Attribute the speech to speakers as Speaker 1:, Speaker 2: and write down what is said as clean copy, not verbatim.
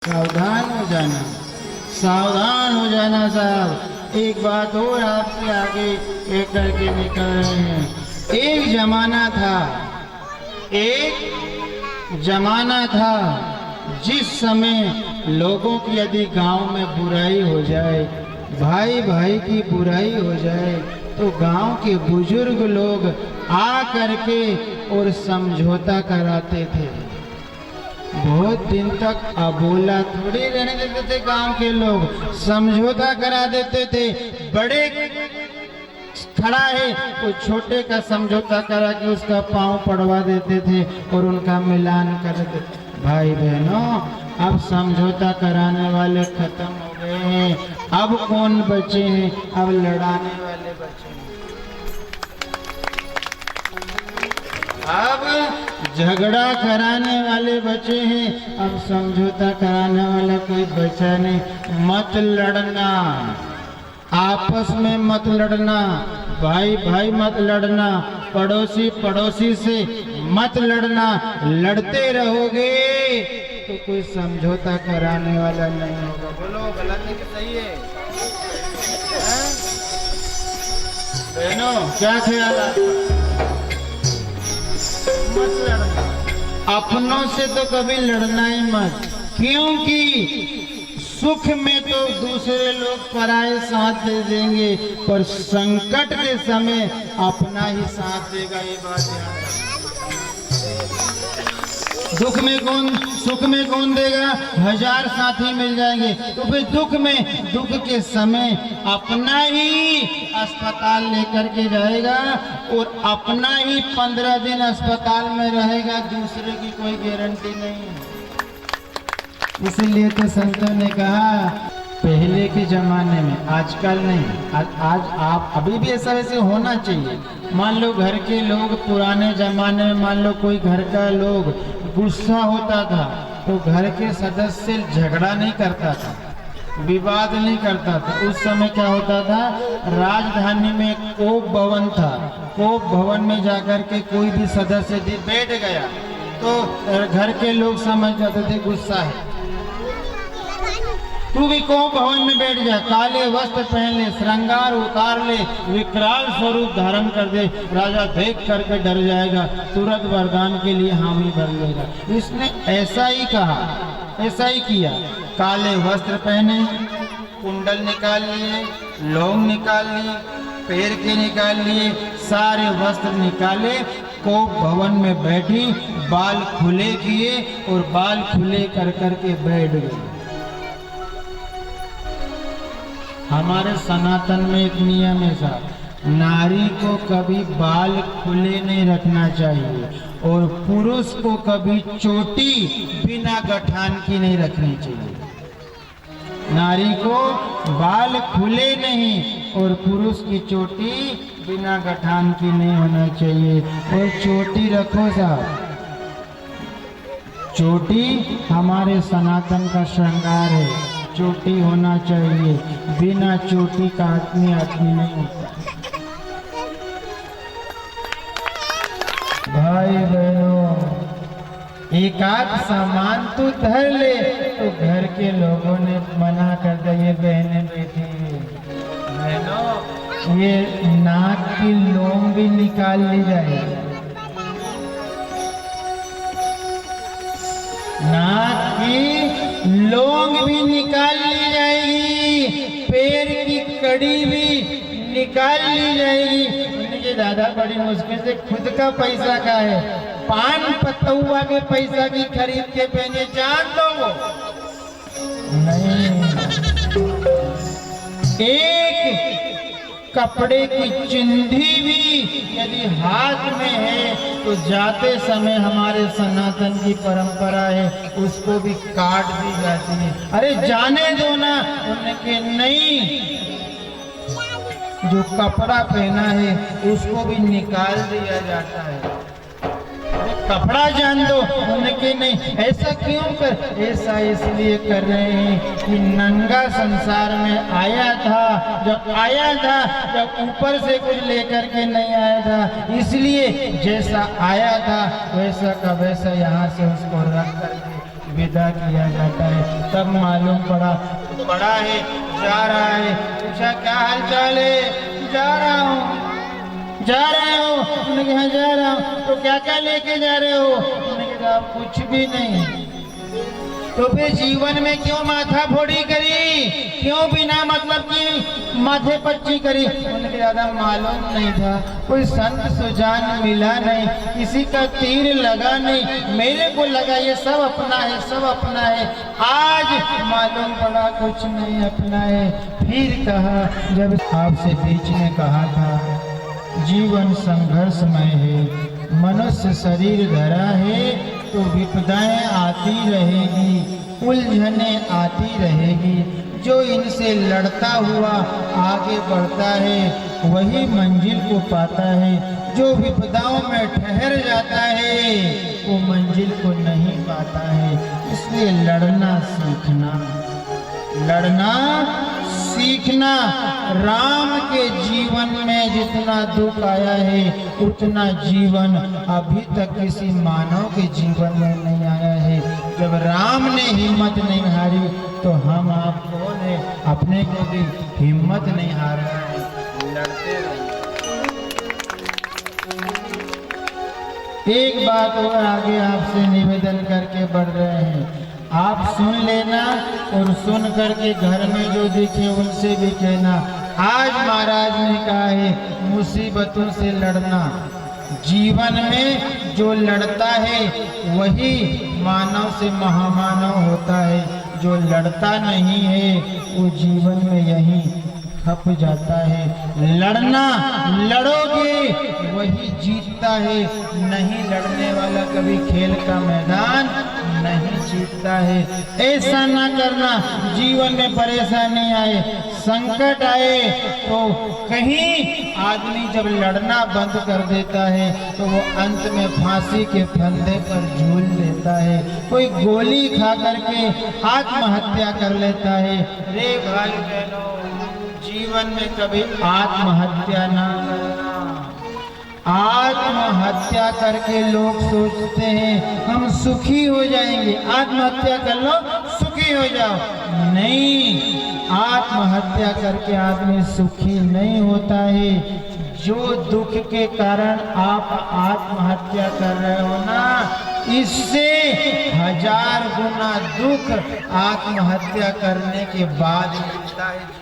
Speaker 1: सावधान हो जाना, सावधान हो जाना साहब। एक बात और आपसे आगे एक करके निकल रहे हैं। एक जमाना था जिस समय लोगों की यदि गांव में बुराई हो जाए, भाई भाई की बुराई हो जाए, तो गांव के बुजुर्ग लोग आ करके और समझौता कराते थे। बहुत दिन तक अबोला थोड़ी रहने देते थे गांव के लोग, समझौता करा देते थे। बड़े खड़ा है तो छोटे का समझौता करा के उसका पांव पड़वा देते थे और उनका मिलान कर देते। भाई बहनों, अब समझौता कराने वाले खत्म हो गए हैं, अब कौन बचे हैं? अब लड़ाने वाले बचे हैं। अब झगड़ा कराने वाले बचे हैं, अब समझौता कराने वाला कोई बचा नहीं। मत लड़ना, आपस में मत लड़ना, भाई भाई मत लड़ना, पड़ोसी पड़ोसी से मत लड़ना। लड़ते रहोगे तो कोई समझौता कराने वाला नहीं होगा। बोलो गलत है कि सही है? बहनों, क्या ख्याल है? मत लड़ना, अपनों से तो कभी लड़ना ही मत, क्योंकि सुख में तो दूसरे लोग पराये साथ दे देंगे, पर संकट के समय अपना ही साथ देगा। ये बात ध्यान रखना। सुख में कौन देगा? 1000 साथी मिल जाएंगे, तो फिर दुख के समय अपना ही अस्पताल लेकर के जाएगा और अपना ही 15 दिन अस्पताल में रहेगा, दूसरे की कोई गारंटी नहीं है। इसीलिए तो संतों ने कहा पहले के जमाने में, आजकल नहीं, आज आप अभी भी ऐसा वैसे होना चाहिए। मान लो घर के लोग पुराने जमाने में, मान लो कोई घर का लोग गुस्सा होता था तो घर के सदस्य झगड़ा नहीं करता था, विवाद नहीं करता था। उस समय क्या होता था, राजधानी में कोप भवन था, कोप भवन में जाकर के कोई भी सदस्य यदि बैठ गया तो घर के लोग समझ जाते थे गुस्सा है। तू भी कोप भवन में बैठ जा, काले वस्त्र पहन ले, श्रृंगार उतार ले, विकराल स्वरूप धारण कर दे, राजा देख करके डर जाएगा, तुरंत वरदान के लिए हामी भर लेगा। इसने ऐसा ही कहा, ऐसा ही किया। काले वस्त्र पहने, कुंडल निकाल लिए, लौंग निकाल लिए, पैर के निकाल लिए, सारे वस्त्र निकाले, कोप भवन में बैठी, बाल खुले किए और बाल खुले कर करके बैठ गई। हमारे सनातन में एक नियम है साहब, नारी को कभी बाल खुले नहीं रखना चाहिए और पुरुष को कभी चोटी बिना गठान की नहीं रखनी चाहिए। नारी को बाल खुले नहीं और पुरुष की चोटी बिना गठान की नहीं होना चाहिए। और चोटी रखो साहब, चोटी हमारे सनातन का श्रृंगार है, चोटी होना चाहिए। बिना चोटी का आदमी नहीं होता। भाई बहनों, एक आध सामान तो धर ले, तो घर के लोगों ने मना कर दिया, ये बहनें बैठी है, बहनों ये नाक की लोम भी निकाल ली जाएगी, नाक की लोंग भी निकाल ली जाएगी, पैर की कड़ी भी निकाल ली जाएगी। उनके दादा बड़ी मुश्किल से खुद का पैसा का है, पान पतौआ के पैसा की खरीद के पहने, जान दो नहीं। एक कपड़े की चिंधी भी यदि हाथ में है तो जाते समय हमारे सनातन की परंपरा है उसको भी काट दी जाती है। अरे जाने दो ना, उनके नहीं, जो कपड़ा पहना है उसको भी निकाल दिया जाता है। कपड़ा जान दो, उनके नहीं। ऐसा क्यों कर, ऐसा इसलिए कर रहे हैं कि नंगा संसार में आया था, जब आया था जब ऊपर से कुछ लेकर के नहीं आया था, इसलिए जैसा आया था वैसा का वैसा यहाँ से उसको रख करके विदा किया जाता है। तब मालूम पड़ा बड़ा है, जा रहा है। पूछा क्या हाल चाल है? जा रहा हूँ। जा रहे हो? उन्होंने कहा जा रहा हूँ। तो क्या क्या लेके जा रहे हो? उन्होंने कहा कुछ भी नहीं। तो फिर जीवन में क्यों माथा फोड़ी करी? क्यों बिना मतलब की माथे पच्ची करी? उनके ज्यादा मालूम नहीं था, कोई संत सुजान मिला नहीं, किसी का तीर लगा नहीं, मेरे को लगा ये सब अपना है, सब अपना है। आज मालूम पड़ा कुछ नहीं अपना है। फिर कहा, जब आपसे बीच में कहा था जीवन संघर्षमय है, मनुष्य शरीर धरा है तो विपदाएं आती रहेगी, उलझने आती रहेगी। जो इनसे लड़ता हुआ आगे बढ़ता है वही मंजिल को पाता है। जो विपदाओं में ठहर जाता है वो मंजिल को नहीं पाता है। इसलिए लड़ना सीखना, लड़ना सीखना। राम के जीवन में जितना दुख आया है उतना जीवन अभी तक किसी मानव के जीवन में नहीं आया है। जब राम ने हिम्मत नहीं हारी तो हम आप कौन है? अपने को भी हिम्मत नहीं हारना है, लड़ते रहो। एक बात और आगे आपसे निवेदन करके बढ़ रहे हैं, आप सुन लेना और सुन करके घर में जो दिखे उनसे भी कहना। आज महाराज ने कहा है मुसीबतों से लड़ना। जीवन में जो लड़ता है वही मानव से महामानव होता है। जो लड़ता नहीं है वो जीवन में यही खप जाता है। लड़ना, लड़ोगे वही जीतता है, नहीं लड़ने वाला कभी खेल का मैदान नहीं जीतता है। ऐसा ना करना। जीवन में परेशानी आए, संकट आए तो कहीं आदमी जब लड़ना बंद कर देता है तो वो अंत में फांसी के फंदे पर झूल लेता है। कोई गोली खा करके आत्महत्या कर लेता है। रे भाई बहनों, जीवन में कभी आत्महत्या ना करना। आत्महत्या करके लोग सोचते हैं हम सुखी हो जाएंगे। आत्महत्या कर लो, सुखी हो जाओ। नहीं, आत्महत्या करके आदमी सुखी नहीं होता है। जो दुख के कारण आप आत्महत्या कर रहे हो ना, इससे 1000 गुना दुख आत्महत्या करने के बाद मिलता है।